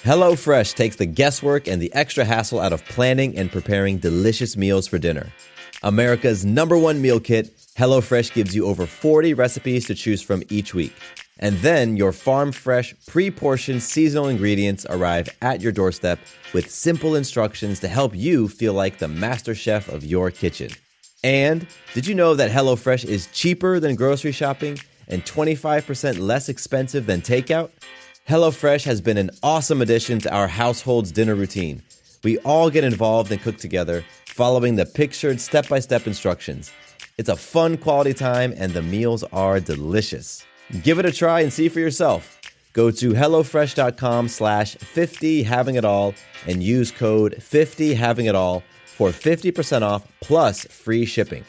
HelloFresh takes the guesswork and the extra hassle out of planning and preparing delicious meals for dinner. America's #1 meal kit, HelloFresh gives you over 40 recipes to choose from each week. And then your farm-fresh, pre-portioned seasonal ingredients arrive at your doorstep with simple instructions to help you feel like the master chef of your kitchen. And did you know that HelloFresh is cheaper than grocery shopping and 25% less expensive than takeout? HelloFresh has been an awesome addition to our household's dinner routine. We all get involved and cook together, following the pictured step-by-step instructions. It's a fun quality time and the meals are delicious. Give it a try and see for yourself. Go to HelloFresh.com/50havingitall and use code 50havingitall for 50% off plus free shipping.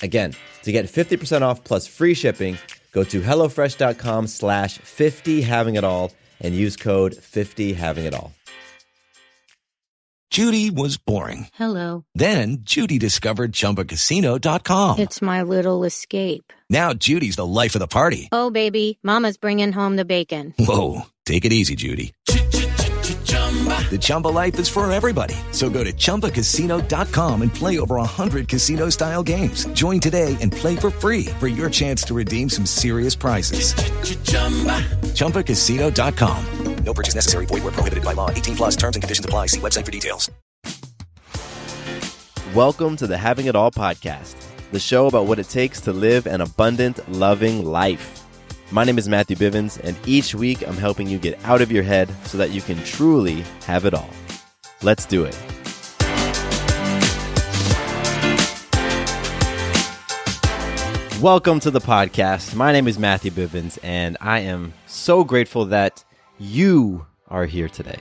Again, to get 50% off plus free shipping, go to HelloFresh.com/50havingitall and use code 50havingitall. Judy was boring. Hello. Then Judy discovered ChumbaCasino.com. It's my little escape. Now Judy's the life of the party. Oh, baby, mama's bringing home the bacon. Whoa, take it easy, Judy. The Chumba life is for everybody. So go to ChumbaCasino.com and play over 100 casino-style games. Join today and play for free for your chance to redeem some serious prizes. ChumbaCasino.com. No purchase necessary. Void where prohibited by law. 18+ terms and conditions apply. See website for details. Welcome to the Having It All podcast, the show about what it takes to live an abundant, loving life. My name is Matthew Bivens, and each week I'm helping you get out of your head so that you can truly have it all. Let's do it. Welcome to the podcast. My name is Matthew Bivens, and I am so grateful that you are here today.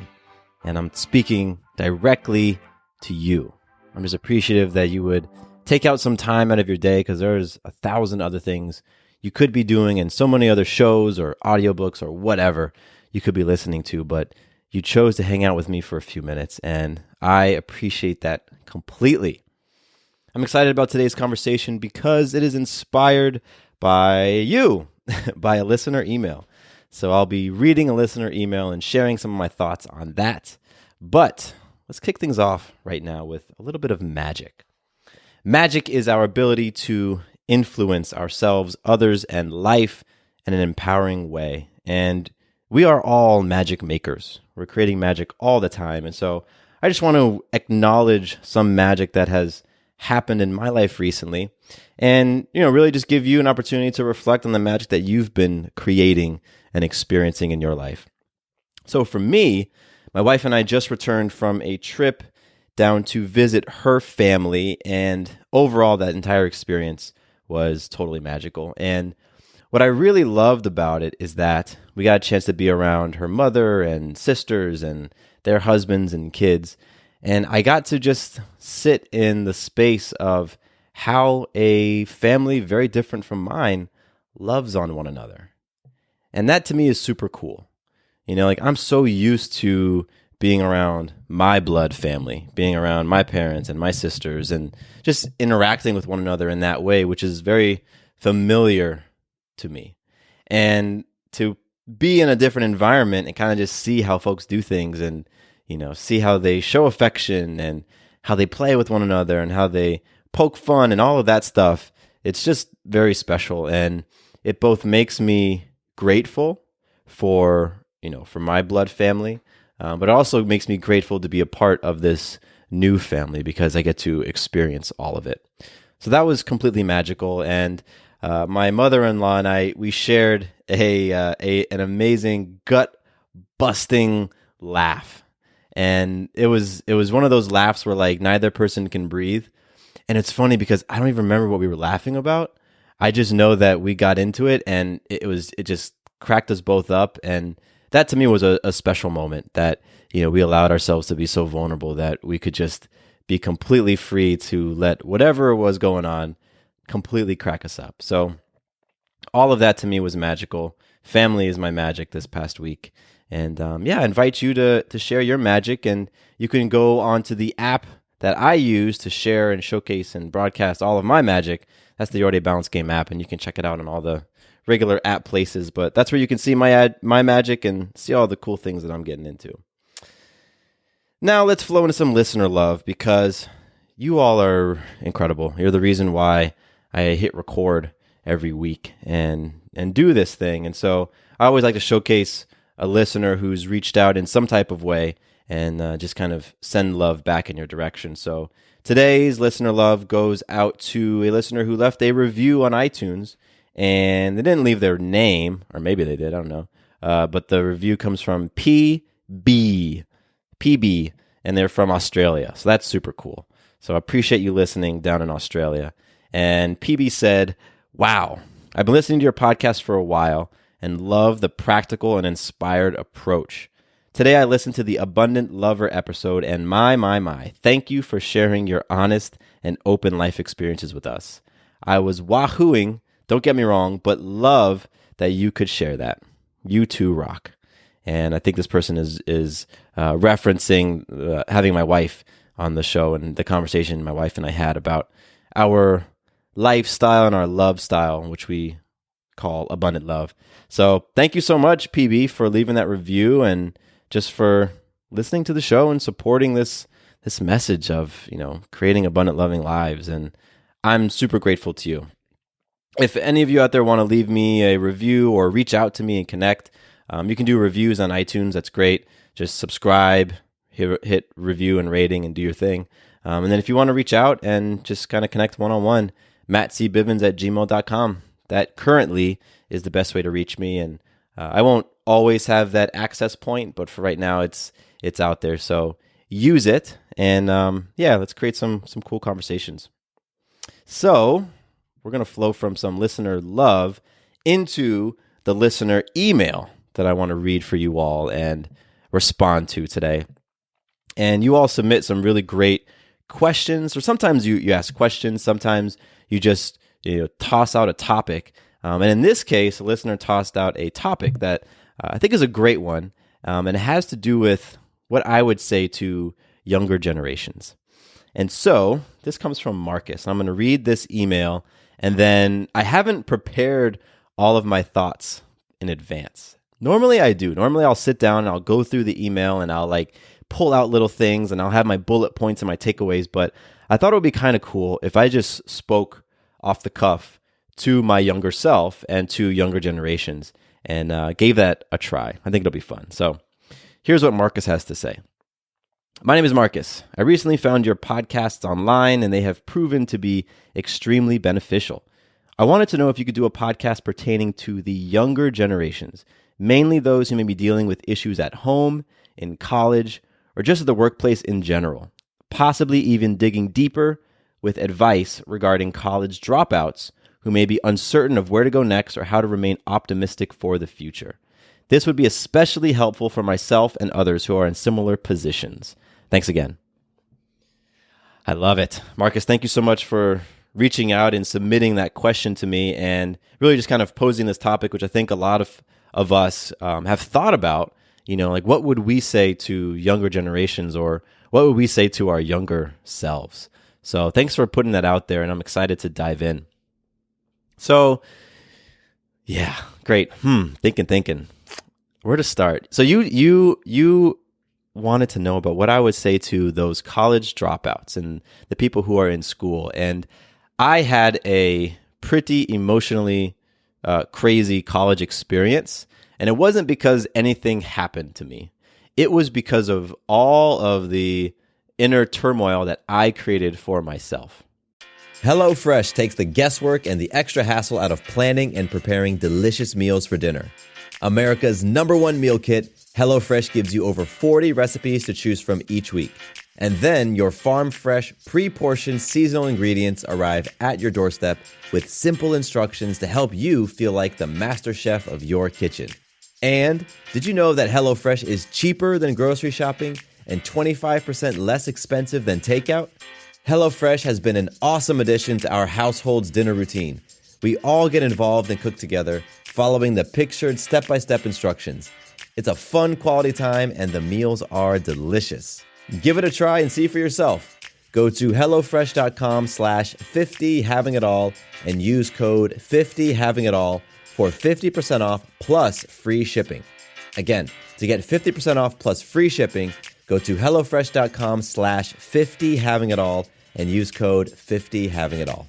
And I'm speaking directly to you. I'm just appreciative that you would take out some time out of your day, because there's 1,000 other things you could be doing and so many other shows or audiobooks or whatever you could be listening to, but you chose to hang out with me for a few minutes, and I appreciate that completely. I'm excited about today's conversation because it is inspired by you, by a listener email. So I'll be reading a listener email and sharing some of my thoughts on that. But let's kick things off right now with a little bit of magic. Magic is our ability to influence ourselves, others, and life in an empowering way. And we are all magic makers. We're creating magic all the time. And so I just want to acknowledge some magic that has happened in my life recently, and really just give you an opportunity to reflect on the magic that you've been creating and experiencing in your life. So for me, my wife and I just returned from a trip down to visit her family, and overall that entire experience was totally magical. And what I really loved about it is that we got a chance to be around her mother and sisters and their husbands and kids. And I got to just sit in the space of how a family very different from mine loves on one another. And that to me is super cool. I'm so used to being around my blood family, being around my parents and my sisters, and just interacting with one another in that way, which is very familiar to me. And to be in a different environment and kind of just see how folks do things, and see how they show affection and how they play with one another and how they poke fun and all of that stuff, it's just very special. And it both makes me grateful for my blood family, but it also makes me grateful to be a part of this new family because I get to experience all of it. So that was completely magical. And my mother-in-law and we shared an amazing gut-busting laugh. And it was one of those laughs where like neither person can breathe. And it's funny because I don't even remember what we were laughing about. I just know that we got into it, and it just cracked us both up. And that to me was a special moment that, we allowed ourselves to be so vulnerable that we could just be completely free to let whatever was going on completely crack us up. So all of that to me was magical. Family is my magic this past week. And I invite you to share your magic, and you can go onto the app that I use to share and showcase and broadcast all of my magic. That's the Your Day Balance Game app, and you can check it out on all the regular app places. But that's where you can see my magic and see all the cool things that I'm getting into. Now let's flow into some listener love because you all are incredible. You're the reason why I hit record every week and do this thing. And so I always like to showcase a listener who's reached out in some type of way and just kind of send love back in your direction. So today's listener love goes out to a listener who left a review on iTunes, and they didn't leave their name, or maybe they did, I don't know. But the review comes from PB, and they're from Australia. So that's super cool. So I appreciate you listening down in Australia. And PB said, "Wow, I've been listening to your podcast for a while and love the practical and inspired approach. Today I listened to the Abundant Lover episode, and my, thank you for sharing your honest and open life experiences with us. I was wahooing, don't get me wrong, but love that you could share that. You too rock." And I think this person is referencing having my wife on the show and the conversation my wife and I had about our lifestyle and our love style, which we call abundant love. So thank you so much, PB, for leaving that review and just for listening to the show and supporting this message of, creating abundant loving lives. And I'm super grateful to you. If any of you out there want to leave me a review or reach out to me and connect, you can do reviews on iTunes. That's great. Just subscribe, hit review and rating, and do your thing. And then if you want to reach out and just kind of connect one-on-one, mattcbivens@gmail.com. That currently is the best way to reach me. And I won't always have that access point, but for right now, it's out there. So use it. And let's create some cool conversations. So we're going to flow from some listener love into the listener email that I want to read for you all and respond to today. And you all submit some really great questions, or sometimes you ask questions, sometimes you just toss out a topic. And in this case, a listener tossed out a topic that I think is a great one, and it has to do with what I would say to younger generations. And so this comes from Marcus. I'm going to read this email, and then I haven't prepared all of my thoughts in advance. Normally I do. Normally I'll sit down and I'll go through the email and I'll pull out little things and I'll have my bullet points and my takeaways. But I thought it would be kind of cool if I just spoke off the cuff to my younger self and to younger generations and gave that a try. I think it'll be fun. So here's what Marcus has to say. My name is Marcus. I recently found your podcasts online and they have proven to be extremely beneficial. I wanted to know if you could do a podcast pertaining to the younger generations, mainly those who may be dealing with issues at home, in college, or just at the workplace in general, possibly even digging deeper with advice regarding college dropouts who may be uncertain of where to go next or how to remain optimistic for the future. This would be especially helpful for myself and others who are in similar positions. Thanks again. I love it. Marcus, thank you so much for reaching out and submitting that question to me and really just kind of posing this topic, which I think a lot of us have thought about, what would we say to younger generations or what would we say to our younger selves? So thanks for putting that out there, and I'm excited to dive in. So, yeah, great. Thinking. Where to start? So you wanted to know about what I would say to those college dropouts and the people who are in school. And I had a pretty emotionally crazy college experience. And it wasn't because anything happened to me. It was because of all of the inner turmoil that I created for myself. HelloFresh takes the guesswork and the extra hassle out of planning and preparing delicious meals for dinner. America's #1 meal kit, HelloFresh gives you over 40 recipes to choose from each week. And then your farm-fresh, pre-portioned seasonal ingredients arrive at your doorstep with simple instructions to help you feel like the master chef of your kitchen. And did you know that HelloFresh is cheaper than grocery shopping and 25% less expensive than takeout? HelloFresh has been an awesome addition to our household's dinner routine. We all get involved and cook together, following the pictured step-by-step instructions. It's a fun quality time and the meals are delicious. Give it a try and see for yourself. Go to HelloFresh.com/50havingitall and use code 50havingitall for 50% off plus free shipping. Again, to get 50% off plus free shipping, Go to HelloFresh.com/50havingitall and use code 50havingitall.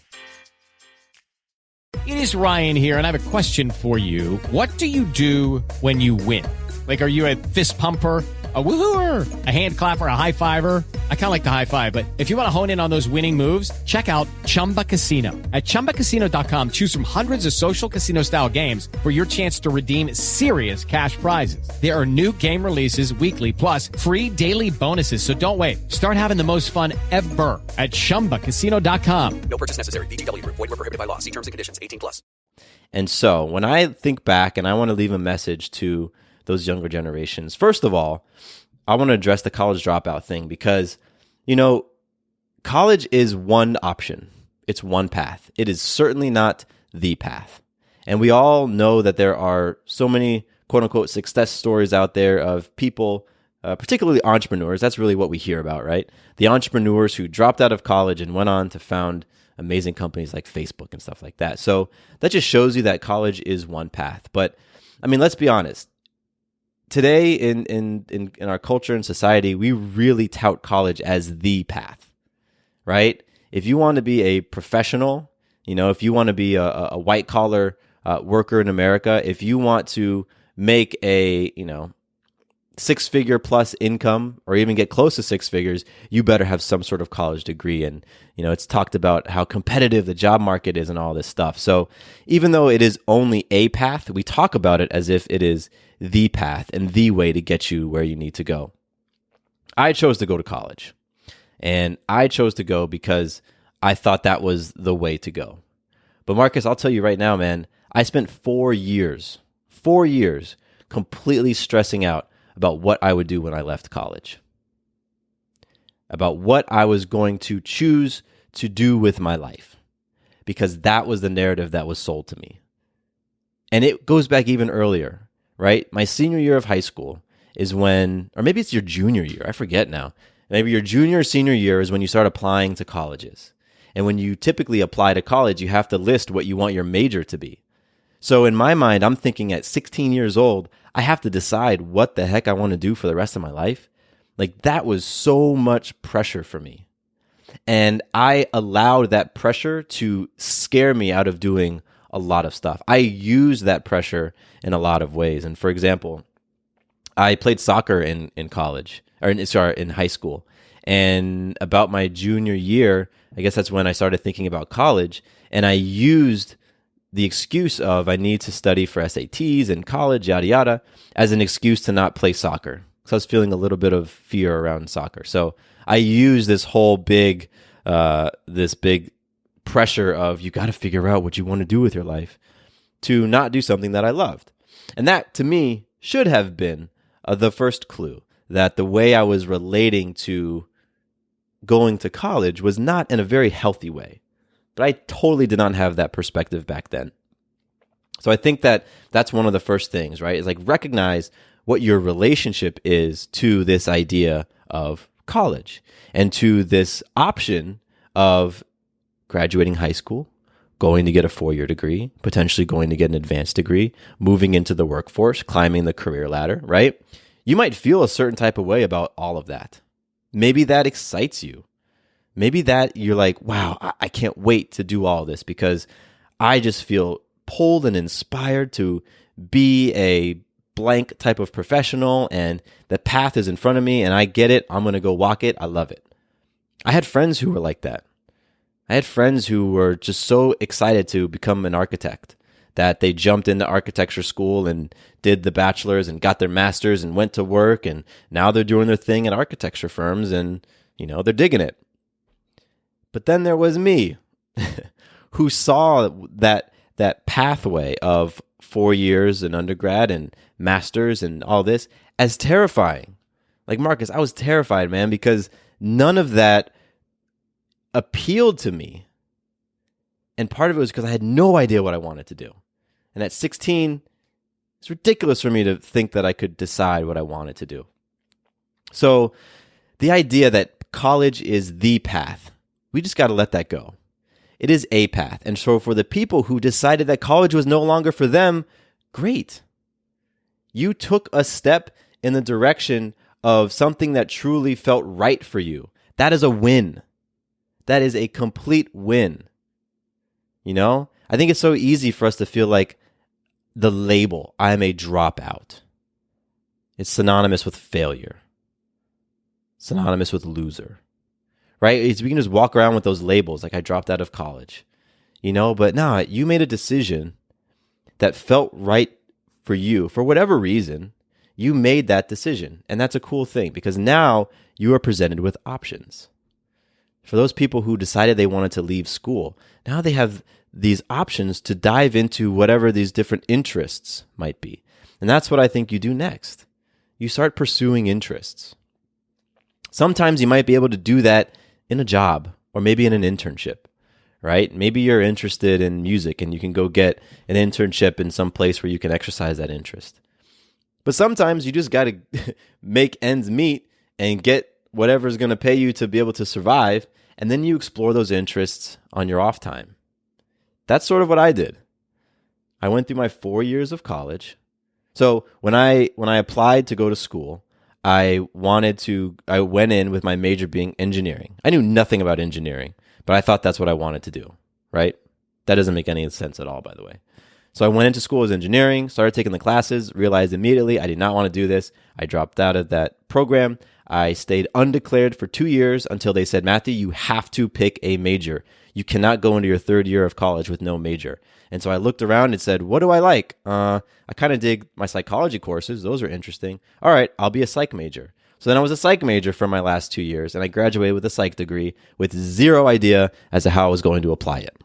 It is Ryan here, and I have a question for you. What do you do when you win? Like, are you a fist pumper, a woohooer, a hand clapper, a high fiver? I kind of like the high five, but if you want to hone in on those winning moves, check out Chumba Casino. At ChumbaCasino.com, choose from hundreds of social casino-style games for your chance to redeem serious cash prizes. There are new game releases weekly, plus free daily bonuses. So don't wait. Start having the most fun ever at ChumbaCasino.com. No purchase necessary. VGW Group. Void where prohibited by law. See terms and conditions. 18+. And so when I think back and I want to leave a message to those younger generations, first of all, I want to address the college dropout thing because, college is one option. It's one path. It is certainly not the path. And we all know that there are so many quote unquote success stories out there of people, particularly entrepreneurs. That's really what we hear about, right? The entrepreneurs who dropped out of college and went on to found amazing companies like Facebook and stuff like that. So that just shows you that college is one path. But I mean, let's be honest. Today in our culture and society, we really tout college as the path, right? If you want to be a professional, if you want to be a white collar worker in America, if you want to make a, six-figure plus income or even get close to six figures, you better have some sort of college degree. And, it's talked about how competitive the job market is and all this stuff. So even though it is only a path, we talk about it as if it is the path and the way to get you where you need to go. I chose to go to college, and I chose to go because I thought that was the way to go. But Marcus, I'll tell you right now, man, I spent 4 years completely stressing out about what I would do when I left college, about what I was going to choose to do with my life, because that was the narrative that was sold to me. And it goes back even earlier, right? My senior year of high school is when, or maybe it's your junior year, I forget now. Maybe your junior or senior year is when you start applying to colleges. And when you typically apply to college, you have to list what you want your major to be. So in my mind, I'm thinking at 16 years old, I have to decide what the heck I want to do for the rest of my life. Like, that was so much pressure for me. And I allowed that pressure to scare me out of doing a lot of stuff. I used that pressure in a lot of ways. And for example, I played soccer in college, or in high school. And about my junior year, I guess that's when I started thinking about college. And I used the excuse of I need to study for SATs and college, yada, yada, as an excuse to not play soccer. So I was feeling a little bit of fear around soccer. So I used this whole big pressure of you got to figure out what you want to do with your life to not do something that I loved. And that, to me, should have been the first clue that the way I was relating to going to college was not in a very healthy way. But I totally did not have that perspective back then. So I think that that's one of the first things, right? Is like recognize what your relationship is to this idea of college and to this option of graduating high school, going to get a 4-year degree, potentially going to get an advanced degree, moving into the workforce, climbing the career ladder, right? You might feel a certain type of way about all of that. Maybe that excites you. Maybe that you're like, wow, I can't wait to do all this because I just feel pulled and inspired to be a blank type of professional and the path is in front of me and I get it. I'm going to go walk it. I love it. I had friends who were like that. I had friends who were just so excited to become an architect that they jumped into architecture school and did the bachelor's and got their master's and went to work and now they're doing their thing at architecture firms and, they're digging it. But then there was me who saw that pathway of 4 years in undergrad and master's and all this as terrifying. Like, Marcus, I was terrified, man, because none of that appealed to me. And part of it was because I had no idea what I wanted to do. And at 16, it's ridiculous for me to think that I could decide what I wanted to do. So the idea that college is the path, we just got to let that go. It is a path. And so for the people who decided that college was no longer for them, great. You took a step in the direction of something that truly felt right for you. That is a win. That is a complete win. You know, I think it's so easy for us to feel like the label, I'm a dropout. It's synonymous with failure, synonymous with loser, right? We can just walk around with those labels like I dropped out of college, you know, but no, you made a decision that felt right for you for whatever reason. You made that decision. And that's a cool thing because now you are presented with options. For those people who decided they wanted to leave school, now they have these options to dive into whatever these different interests might be. And that's what I think you do next. You start pursuing interests. Sometimes you might be able to do that in a job or maybe in an internship, right? Maybe you're interested in music and you can go get an internship in some place where you can exercise that interest. But sometimes you just got to make ends meet and get whatever's going to pay you to be able to survive. And then you explore those interests on your off time. That's sort of what I did. I went through my 4 years of college. So when I applied to go to school, I went in with my major being engineering. I knew nothing about engineering, but I thought that's what I wanted to do, right? That doesn't make any sense at all, by the way. So I went into school as engineering, started taking the classes, realized immediately I did not want to do this. I dropped out of that program. I stayed undeclared for 2 years until they said, Matthew, you have to pick a major. You cannot go into your third year of college with no major. And so I looked around and said, what do I like? I kind of dig my psychology courses. Those are interesting. All right, I'll be a psych major. So then I was a psych major for my last 2 years, and I graduated with a psych degree with zero idea as to how I was going to apply it.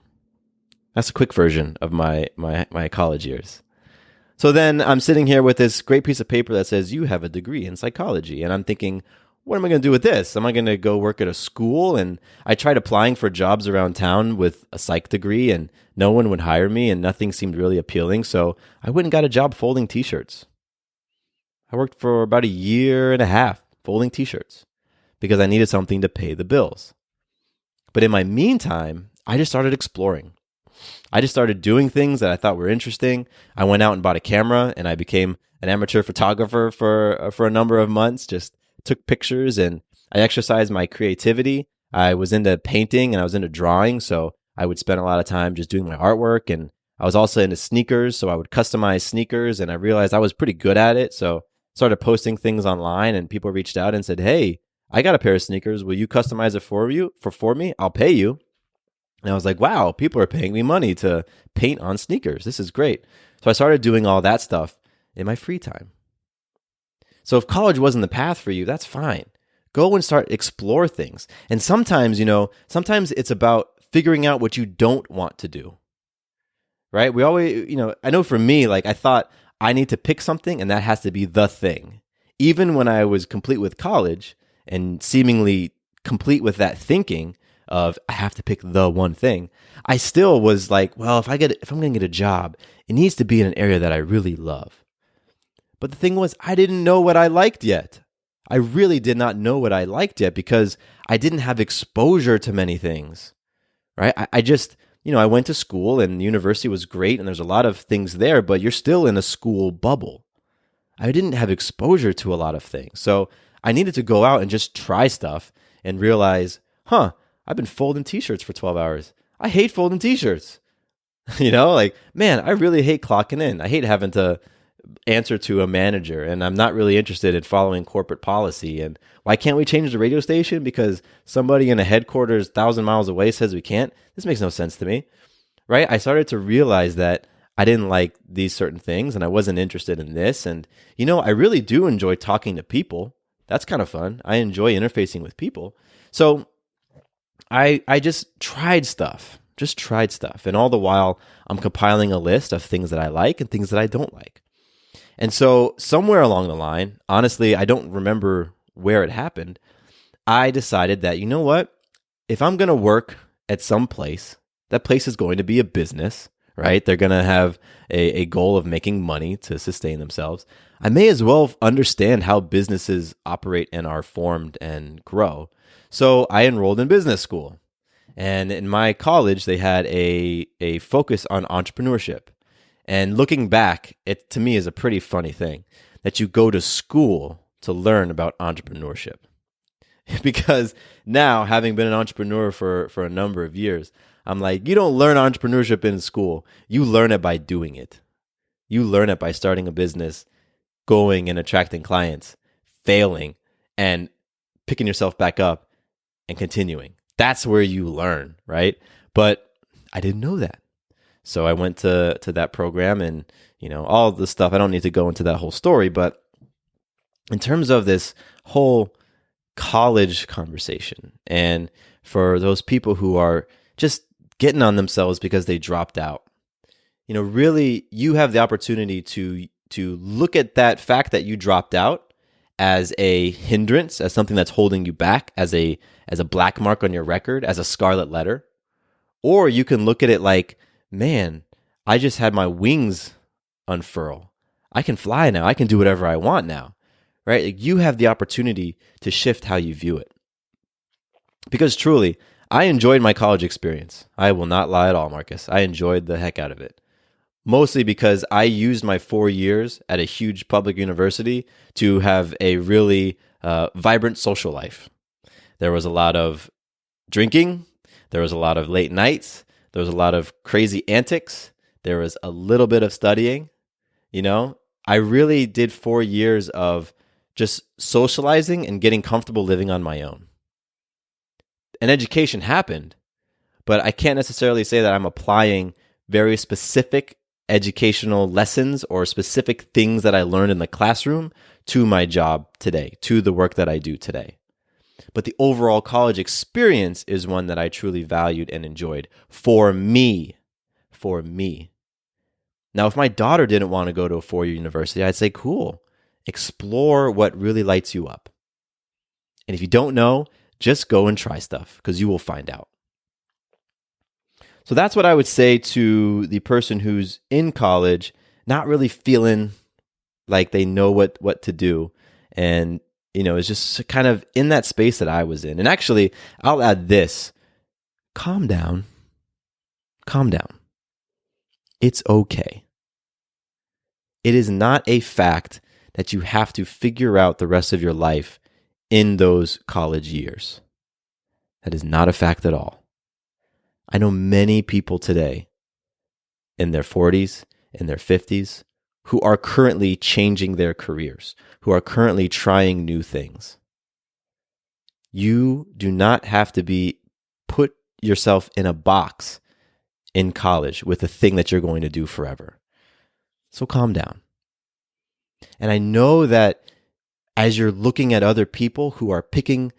That's a quick version of my college years. So then I'm sitting here with this great piece of paper that says, you have a degree in psychology. And I'm thinking, what am I going to do with this? Am I going to go work at a school? And I tried applying for jobs around town with a psych degree, and no one would hire me, and nothing seemed really appealing. So I went and got a job folding t-shirts. I worked for about 1.5 years folding t-shirts because I needed something to pay the bills. But in my meantime, I just started exploring. I just started doing things that I thought were interesting. I went out and bought a camera, and I became an amateur photographer for a number of months, just took pictures, and I exercised my creativity. I was into painting and I was into drawing, so I would spend a lot of time just doing my artwork. And I was also into sneakers, so I would customize sneakers, and I realized I was pretty good at it. So started posting things online, and people reached out and said, hey, I got a pair of sneakers. Will you customize it for me? I'll pay you. And I was like, wow, people are paying me money to paint on sneakers. This is great. So I started doing all that stuff in my free time. So if college wasn't the path for you, that's fine. Go and explore things. And sometimes it's about figuring out what you don't want to do, right? We always, I know for me, like I thought I need to pick something and that has to be the thing. Even when I was complete with college and seemingly complete with that thinking of I have to pick the one thing, I still was like, well, if I'm going to get a job, it needs to be in an area that I really love. But the thing was, I didn't know what I liked yet. I really did not know what I liked yet because I didn't have exposure to many things, right? I just, I went to school and university was great and there's a lot of things there, but you're still in a school bubble. I didn't have exposure to a lot of things. So I needed to go out and just try stuff and realize, I've been folding t-shirts for 12 hours. I hate folding t-shirts. Man, I really hate clocking in. I hate having to answer to a manager, and I'm not really interested in following corporate policy. And why can't we change the radio station? Because somebody in a headquarters 1,000 miles away says we can't? This makes no sense to me, right? I started to realize that I didn't like these certain things, and I wasn't interested in this. And, I really do enjoy talking to people. That's kind of fun. I enjoy interfacing with people. So I just tried stuff. And all the while, I'm compiling a list of things that I like and things that I don't like. And so somewhere along the line, honestly, I don't remember where it happened, I decided that, you know what? If I'm going to work at some place, that place is going to be a business, right? They're going to have a goal of making money to sustain themselves. I may as well understand how businesses operate and are formed and grow. So I enrolled in business school. And in my college, they had a focus on entrepreneurship. And looking back, it to me is a pretty funny thing that you go to school to learn about entrepreneurship. Because now, having been an entrepreneur for a number of years, I'm like, you don't learn entrepreneurship in school. You learn it by doing it. You learn it by starting a business, going and attracting clients, failing, and picking yourself back up and continuing. That's where you learn, right? But I didn't know that. So I went to that program and, all the stuff. I don't need to go into that whole story, but in terms of this whole college conversation, and for those people who are just getting on themselves because they dropped out, really you have the opportunity to look at that fact that you dropped out as a hindrance, as something that's holding you back, as a black mark on your record, as a scarlet letter. Or you can look at it like, man, I just had my wings unfurl. I can fly now. I can do whatever I want now, right? Like, you have the opportunity to shift how you view it. Because truly, I enjoyed my college experience. I will not lie at all, Marcus. I enjoyed the heck out of it. Mostly because I used my 4 years at a huge public university to have a really vibrant social life. There was a lot of drinking. There was a lot of late nights. There was a lot of crazy antics. There was a little bit of studying. I really did 4 years of just socializing and getting comfortable living on my own. And education happened, but I can't necessarily say that I'm applying very specific educational lessons or specific things that I learned in the classroom to my job today, to the work that I do today. But the overall college experience is one that I truly valued and enjoyed for me. Now, if my daughter didn't want to go to a 4-year university, I'd say, cool, explore what really lights you up. And if you don't know, just go and try stuff, because you will find out. So that's what I would say to the person who's in college, not really feeling like they know what to do. And, is just kind of in that space that I was in. And actually, I'll add this. Calm down. Calm down. It's okay. It is not a fact that you have to figure out the rest of your life in those college years. That is not a fact at all. I know many people today in their 40s, in their 50s, who are currently changing their careers, who are currently trying new things. You do not have to put yourself in a box in college with a thing that you're going to do forever. So calm down. And I know that as you're looking at other people who are picking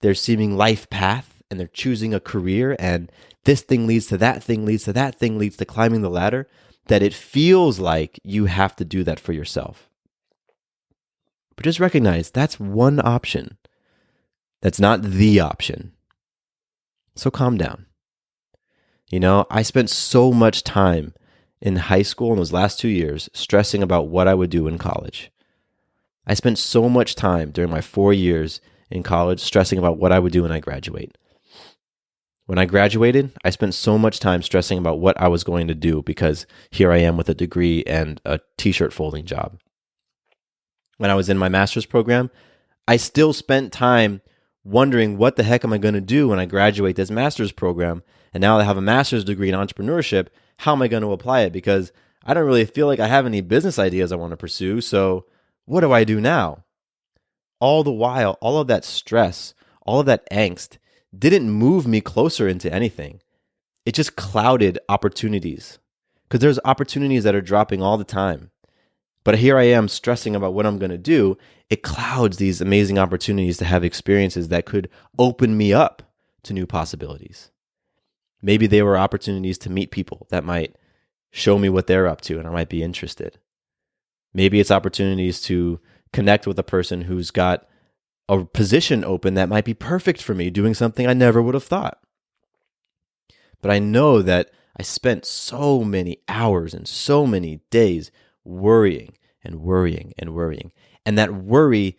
their seeming life path and they're choosing a career, and this thing leads to that thing, leads to that thing, leads to climbing the ladder, that it feels like you have to do that for yourself. But just recognize that's one option. That's not the option. So calm down. I spent so much time in high school in those last 2 years stressing about what I would do in college. I spent so much time during my 4 years in college stressing about what I would do when I graduate. When I graduated, I spent so much time stressing about what I was going to do, because here I am with a degree and a t-shirt folding job. When I was in my master's program, I still spent time wondering, what the heck am I going to do when I graduate this master's program? And now that I have a master's degree in entrepreneurship, how am I going to apply it? Because I don't really feel like I have any business ideas I want to pursue. So what do I do now? All the while, all of that stress, all of that angst didn't move me closer into anything. It just clouded opportunities, because there's opportunities that are dropping all the time. But here I am stressing about what I'm going to do. It clouds these amazing opportunities to have experiences that could open me up to new possibilities. Maybe they were opportunities to meet people that might show me what they're up to and I might be interested. Maybe it's opportunities to connect with a person who's got a position open that might be perfect for me, doing something I never would have thought. But I know that I spent so many hours and so many days worrying and worrying and worrying. And that worry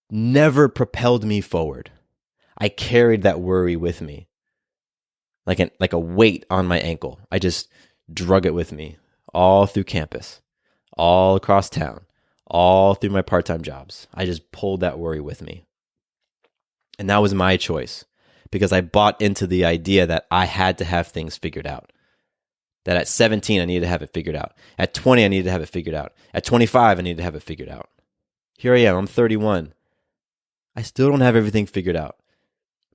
never propelled me forward. I carried that worry with me like a weight on my ankle. I just drug it with me all through campus, all across town, all through my part-time jobs. I just pulled that worry with me. And that was my choice because I bought into the idea that I had to have things figured out. That at 17, I needed to have it figured out. At 20, I needed to have it figured out. At 25, I needed to have it figured out. Here I am, I'm 31. I still don't have everything figured out.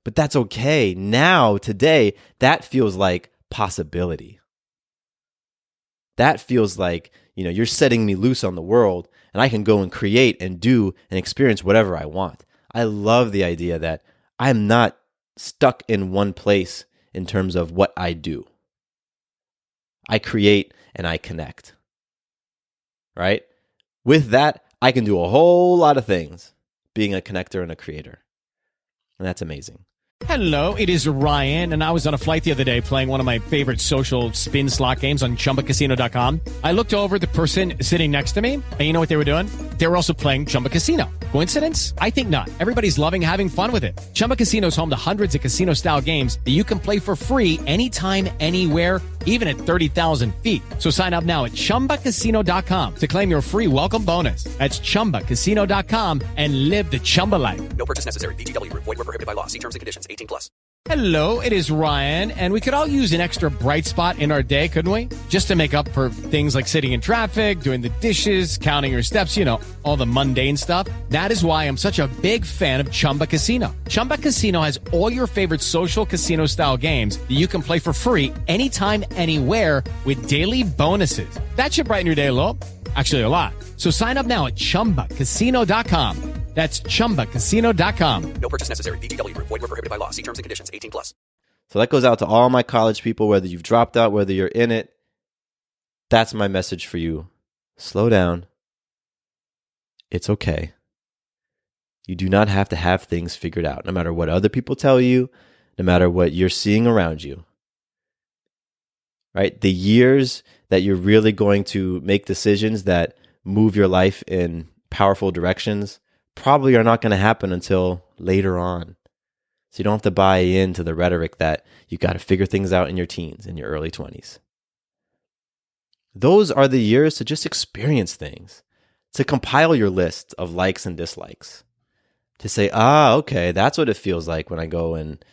But that's okay. Now, today, that feels like possibility. That feels like, you're setting me loose on the world and I can go and create and do and experience whatever I want. I love the idea that I'm not stuck in one place in terms of what I do. I create and I connect. Right? With that, I can do a whole lot of things being a connector and a creator. And that's amazing. Hello, it is Ryan, and I was on a flight the other day playing one of my favorite social spin slot games on ChumbaCasino.com. I looked over at the person sitting next to me, and you know what they were doing? They were also playing Chumba Casino. Coincidence? I think not. Everybody's loving having fun with it. Chumba Casino is home to hundreds of casino-style games that you can play for free anytime, anywhere, even at 30,000 feet. So sign up now at ChumbaCasino.com to claim your free welcome bonus. That's ChumbaCasino.com and live the Chumba life. No purchase necessary. VGW Group. Void where prohibited by law. See terms and conditions. 18+. Hello, it is Ryan, and we could all use an extra bright spot in our day, couldn't we? Just to make up for things like sitting in traffic, doing the dishes, counting your steps, all the mundane stuff. That is why I'm such a big fan of Chumba Casino. Chumba Casino has all your favorite social casino-style games that you can play for free anytime, anywhere with daily bonuses. That should brighten your day a little. Actually, a lot. So sign up now at ChumbaCasino.com. That's ChumbaCasino.com. No purchase necessary. VGW Group. Void where prohibited by law. See terms and conditions. 18+. So that goes out to all my college people, whether you've dropped out, whether you're in it. That's my message for you. Slow down. It's okay. You do not have to have things figured out, no matter what other people tell you, no matter what you're seeing around you. Right? The years that you're really going to make decisions that move your life in powerful directions probably are not going to happen until later on. So you don't have to buy into the rhetoric that you got to figure things out in your teens, in your early 20s. Those are the years to just experience things, to compile your list of likes and dislikes, to say, okay, that's what it feels like when I go and,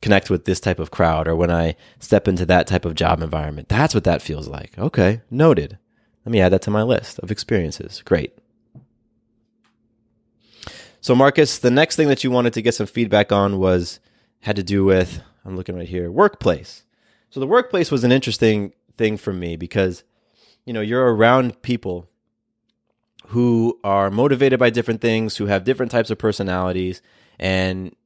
connect with this type of crowd, or when I step into that type of job environment. That's what that feels like. Okay, noted. Let me add that to my list of experiences. Great. So Marcus, the next thing that you wanted to get some feedback on had to do with, I'm looking right here, workplace. So the workplace was an interesting thing for me because, you're around people who are motivated by different things, who have different types of personalities, and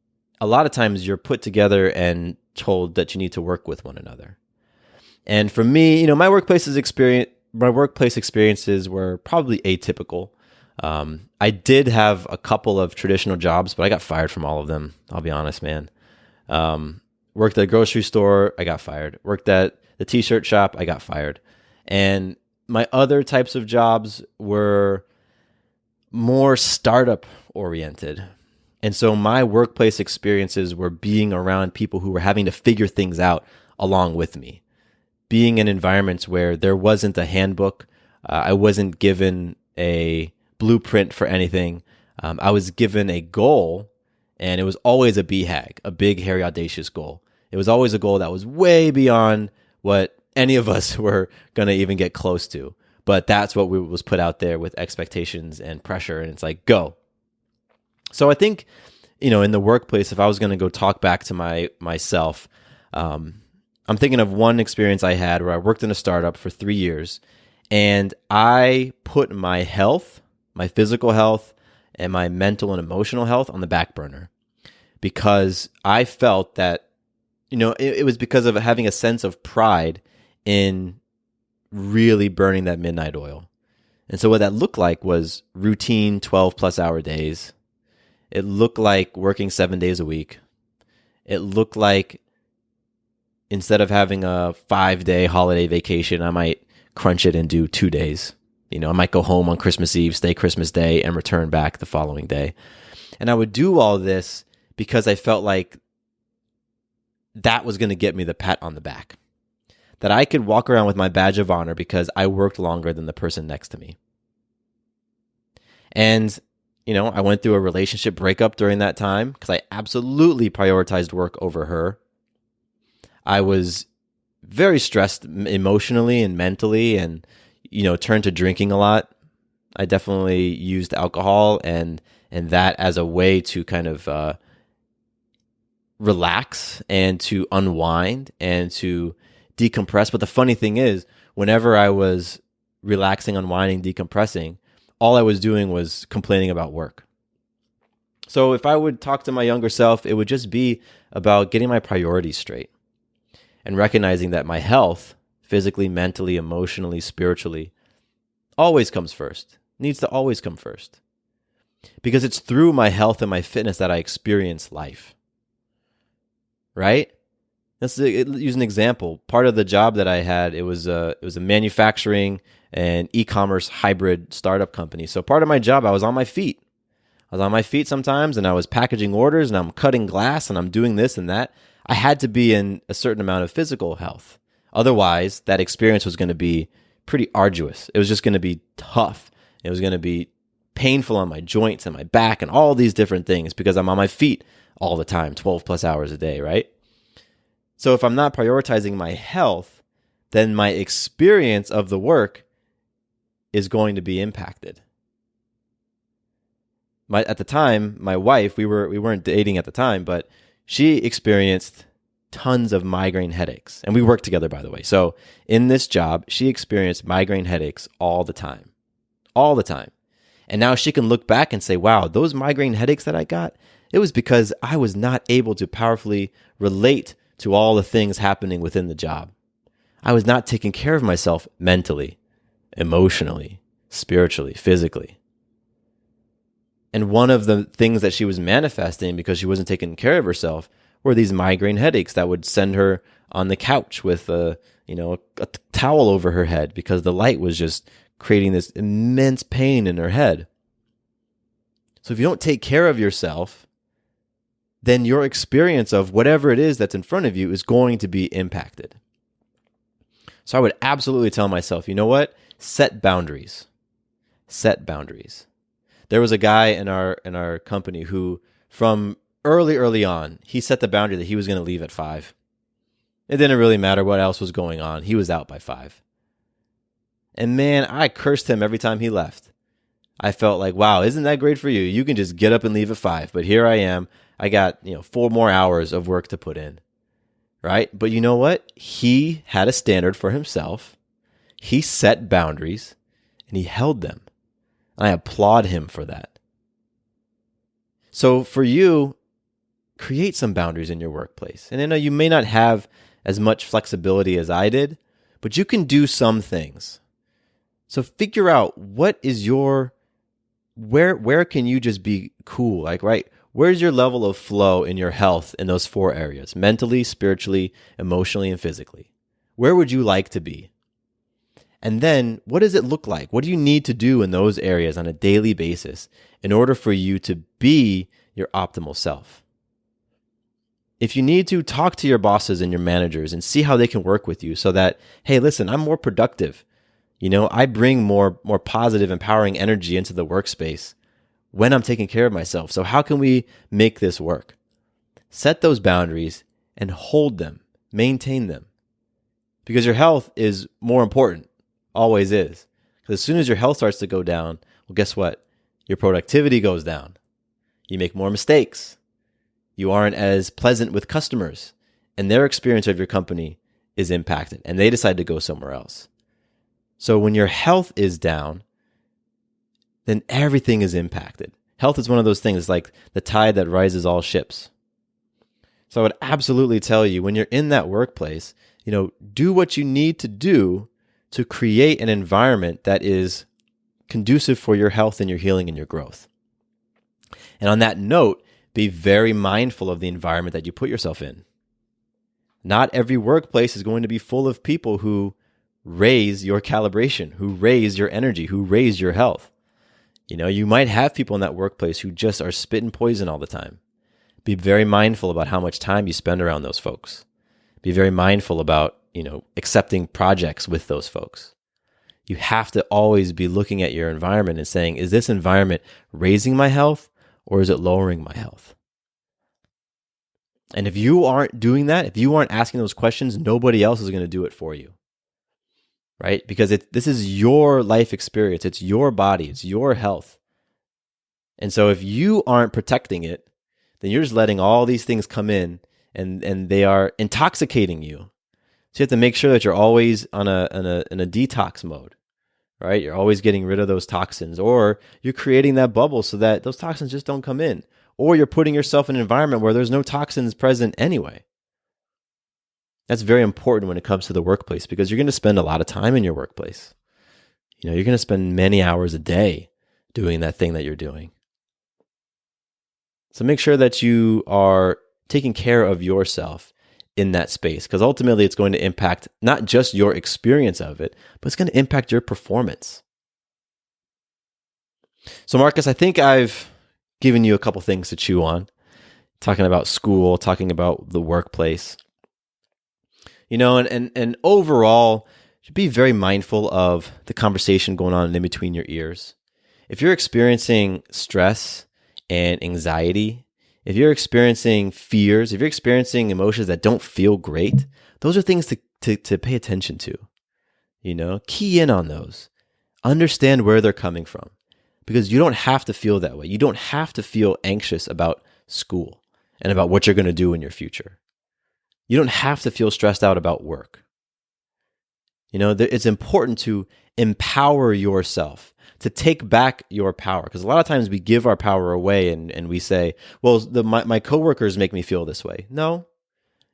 a lot of times you're put together and told that you need to work with one another. And for me, my workplace experiences were probably atypical. I did have a couple of traditional jobs, but I got fired from all of them. I'll be honest, man. Worked at a grocery store, I got fired. Worked at the t-shirt shop, I got fired. And my other types of jobs were more startup oriented. And so my workplace experiences were being around people who were having to figure things out along with me. Being in environments where there wasn't a handbook, I wasn't given a blueprint for anything. I was given a goal, and it was always a BHAG, a big, hairy, audacious goal. It was always a goal that was way beyond what any of us were going to even get close to. But that's what was put out there with expectations and pressure, and it's like, go. So I think, in the workplace, if I was going to go talk back to myself, I'm thinking of one experience I had where I worked in a startup for 3 years, and I put my health, my physical health, and my mental and emotional health on the back burner because I felt that, it was because of having a sense of pride in really burning that midnight oil. And so what that looked like was routine 12+ hour days. It looked like working 7 days a week. It looked like instead of having a 5-day holiday vacation, I might crunch it and do 2 days. I might go home on Christmas Eve, stay Christmas Day, and return back the following day. And I would do all this because I felt like that was going to get me the pat on the back. That I could walk around with my badge of honor because I worked longer than the person next to me. And, I went through a relationship breakup during that time because I absolutely prioritized work over her. I was very stressed emotionally and mentally and, turned to drinking a lot. I definitely used alcohol and that as a way to kind of relax and to unwind and to decompress. But the funny thing is, whenever I was relaxing, unwinding, decompressing, all I was doing was complaining about work. So if I would talk to my younger self, it would just be about getting my priorities straight and recognizing that my health, physically, mentally, emotionally, spiritually, always comes first, needs to always come first. Because it's through my health and my fitness that I experience life. Right? Let's use an example. Part of the job that I had, it was a manufacturing and e-commerce hybrid startup company. So part of my job, I was on my feet. I was on my feet sometimes, and I was packaging orders, and I'm cutting glass, and I'm doing this and that. I had to be in a certain amount of physical health. Otherwise, that experience was going to be pretty arduous. It was just going to be tough. It was going to be painful on my joints and my back and all these different things because I'm on my feet all the time, 12 plus hours a day, right? So if I'm not prioritizing my health, then my experience of the work is going to be impacted. At the time, my wife, we weren't dating at the time, but she experienced tons of migraine headaches. And we worked together, by the way. So in this job, she experienced migraine headaches all the time. All the time. And now she can look back and say, wow, those migraine headaches that I got, it was because I was not able to powerfully relate to all the things happening within the job. I was not taking care of myself mentally, emotionally, spiritually, physically. And one of the things that she was manifesting because she wasn't taking care of herself were these migraine headaches that would send her on the couch with a towel over her head because the light was just creating this immense pain in her head. So if you don't take care of yourself, then your experience of whatever it is that's in front of you is going to be impacted. So I would absolutely tell myself, you know what? Set boundaries. Set boundaries. There was a guy in our company who, from early on, he set the boundary that he was going to leave at 5. It didn't really matter what else was going on. He was out by 5. And man, I cursed him every time he left. I felt like, wow, isn't that great for you? You can just get up and leave at 5. But here I am. I got 4 more hours of work to put in. Right? But you know what? He had a standard for himself. He set boundaries and he held them. I applaud him for that. So for you, create some boundaries in your workplace. And I know you may not have as much flexibility as I did, but you can do some things. So figure out what is your, where can you just be cool? Like, right? Where's your level of flow in your health in those 4 areas? Mentally, spiritually, emotionally, and physically. Where would you like to be? And then what does it look like? What do you need to do in those areas on a daily basis in order for you to be your optimal self? If you need to, talk to your bosses and your managers and see how they can work with you so that, hey, listen, I'm more productive. I bring more positive, empowering energy into the workspace when I'm taking care of myself. So how can we make this work? Set those boundaries and hold them, maintain them. Because your health is more important. Always is. Because as soon as your health starts to go down, well, guess what? Your productivity goes down. You make more mistakes. You aren't as pleasant with customers. And their experience of your company is impacted. And they decide to go somewhere else. So when your health is down, then everything is impacted. Health is one of those things. It's like the tide that rises all ships. So I would absolutely tell you, when you're in that workplace, do what you need to do to create an environment that is conducive for your health and your healing and your growth. And on that note, be very mindful of the environment that you put yourself in. Not every workplace is going to be full of people who raise your calibration, who raise your energy, who raise your health. You might have people in that workplace who just are spitting poison all the time. Be very mindful about how much time you spend around those folks. Be very mindful about, accepting projects with those folks. You have to always be looking at your environment and saying, is this environment raising my health or is it lowering my health? And if you aren't doing that, if you aren't asking those questions, nobody else is going to do it for you, right? Because this is your life experience. It's your body. It's your health. And so if you aren't protecting it, then you're just letting all these things come in and they are intoxicating you. So you have to make sure that you're always in a detox mode, right? You're always getting rid of those toxins, or you're creating that bubble so that those toxins just don't come in, or you're putting yourself in an environment where there's no toxins present anyway. That's very important when it comes to the workplace, because you're going to spend a lot of time in your workplace. You're going to spend many hours a day doing that thing that you're doing. So make sure that you are taking care of yourself in that space, because ultimately it's going to impact not just your experience of it, but it's going to impact your performance. So Marcus, I think I've given you a couple things to chew on, talking about school, talking about the workplace. And overall, you should be very mindful of the conversation going on in between your ears. If you're experiencing stress and anxiety, if you're experiencing fears, if you're experiencing emotions that don't feel great, those are things to pay attention to. Key in on those. Understand where they're coming from, because you don't have to feel that way. You don't have to feel anxious about school and about what you're going to do in your future. You don't have to feel stressed out about work. It's important to empower yourself, to take back your power. Because a lot of times we give our power away and we say, well, my coworkers make me feel this way. No,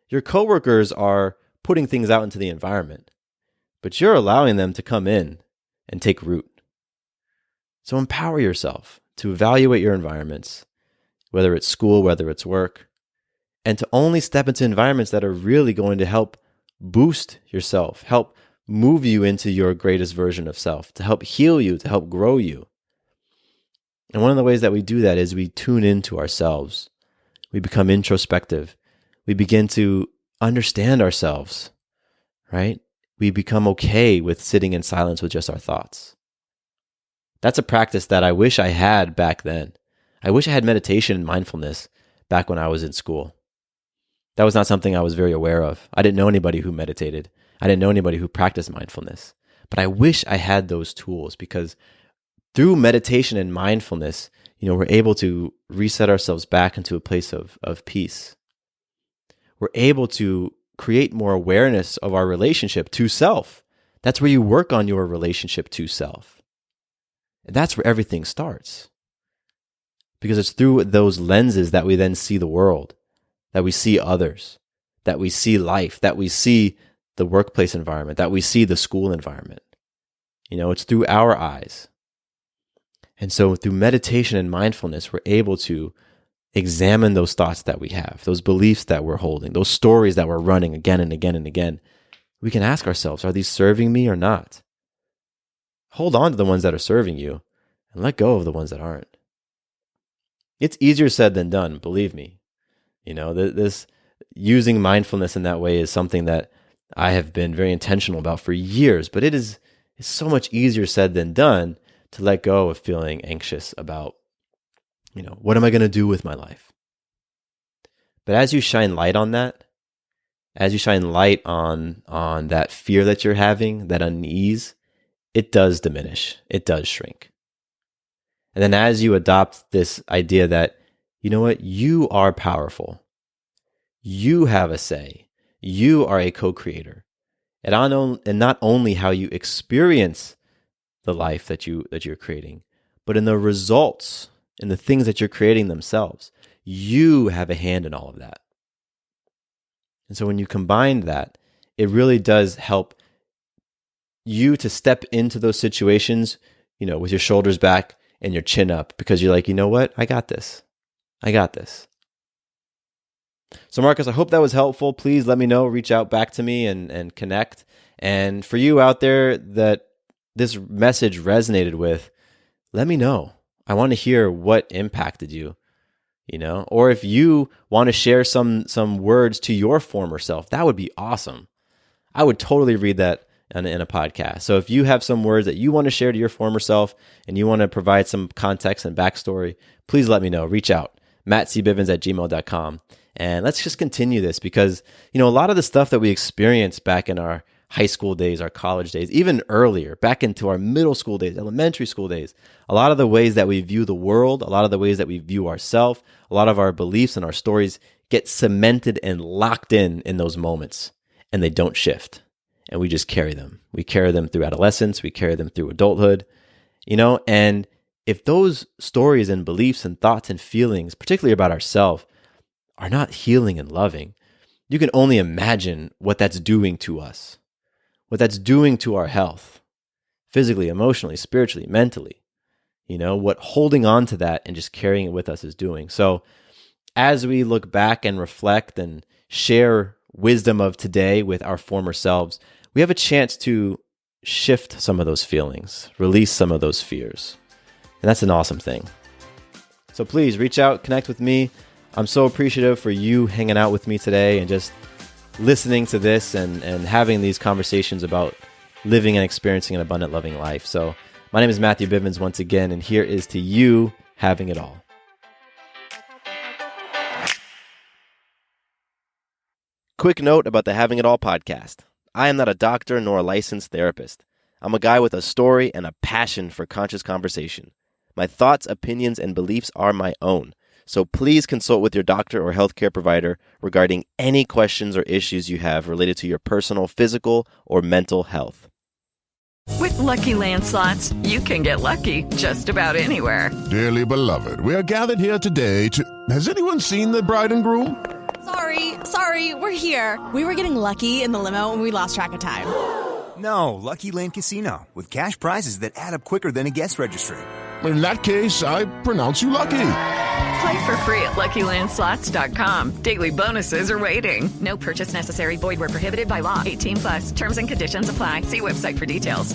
your coworkers are putting things out into the environment, but you're allowing them to come in and take root. So empower yourself to evaluate your environments, whether it's school, whether it's work, and to only step into environments that are really going to help boost yourself, help move you into your greatest version of self, to help heal you, to help grow you. And one of the ways that we do that is we tune into ourselves. We become introspective. We begin to understand ourselves, right? We become okay with sitting in silence with just our thoughts. That's a practice that I wish I had back then. I wish I had meditation and mindfulness back when I was in school. That was not something I was very aware of. I didn't know anybody who meditated. I didn't know anybody who practiced mindfulness. But I wish I had those tools, because through meditation and mindfulness, we're able to reset ourselves back into a place of peace. We're able to create more awareness of our relationship to self. That's where you work on your relationship to self. And that's where everything starts. Because it's through those lenses that we then see the world, that we see others, that we see life, that we see the workplace environment, that we see the school environment. It's through our eyes. And so through meditation and mindfulness, we're able to examine those thoughts that we have, those beliefs that we're holding, those stories that we're running again and again and again. We can ask ourselves, are these serving me or not? Hold on to the ones that are serving you and let go of the ones that aren't. It's easier said than done, believe me. This using mindfulness in that way is something that I have been very intentional about for years, but it's so much easier said than done to let go of feeling anxious about, what am I going to do with my life? But as you shine light on that, as you shine light on that fear that you're having, that unease, it does diminish. It does shrink. And then as you adopt this idea that, you are powerful. You have a say. You are a co-creator. And not only how you experience the life that you're creating, but in the results, in the things that you're creating themselves. You have a hand in all of that. And so when you combine that, it really does help you to step into those situations, with your shoulders back and your chin up, because you're like, you know what? I got this. I got this. So Marcus, I hope that was helpful. Please let me know, reach out back to me and connect. And for you out there that this message resonated with, let me know. I want to hear what impacted you, or if you want to share some words to your former self, that would be awesome. I would totally read that in a podcast. So if you have some words that you want to share to your former self and you want to provide some context and backstory, please let me know. Reach out, mattcbivens@gmail.com. And let's just continue this because, a lot of the stuff that we experienced back in our high school days, our college days, even earlier, back into our middle school days, elementary school days, a lot of the ways that we view the world, a lot of the ways that we view ourselves, a lot of our beliefs and our stories get cemented and locked in those moments, and they don't shift. And we just carry them. We carry them through adolescence. We carry them through adulthood, and if those stories and beliefs and thoughts and feelings, particularly about ourselves, are not healing and loving, you can only imagine what that's doing to us, what that's doing to our health, physically, emotionally, spiritually, mentally, what holding on to that and just carrying it with us is doing. So as we look back and reflect and share wisdom of today with our former selves, we have a chance to shift some of those feelings, release some of those fears. And that's an awesome thing. So please reach out, connect with me. I'm so appreciative for you hanging out with me today and just listening to this and having these conversations about living and experiencing an abundant, loving life. So my name is Matthew Bivens once again, and here is to you having it all. Quick note about the Having It All podcast. I am not a doctor nor a licensed therapist. I'm a guy with a story and a passion for conscious conversation. My thoughts, opinions, and beliefs are my own. So please consult with your doctor or healthcare provider regarding any questions or issues you have related to your personal, physical, or mental health. With Lucky Land Slots, you can get lucky just about anywhere. Dearly beloved, we are gathered here today to... Has anyone seen the bride and groom? Sorry, we're here. We were getting lucky in the limo and we lost track of time. No, Lucky Land Casino, with cash prizes that add up quicker than a guest registry. In that case, I pronounce you lucky. Play for free at LuckyLandSlots.com. Daily bonuses are waiting. No purchase necessary. Void where prohibited by law. 18+. Terms and conditions apply. See website for details.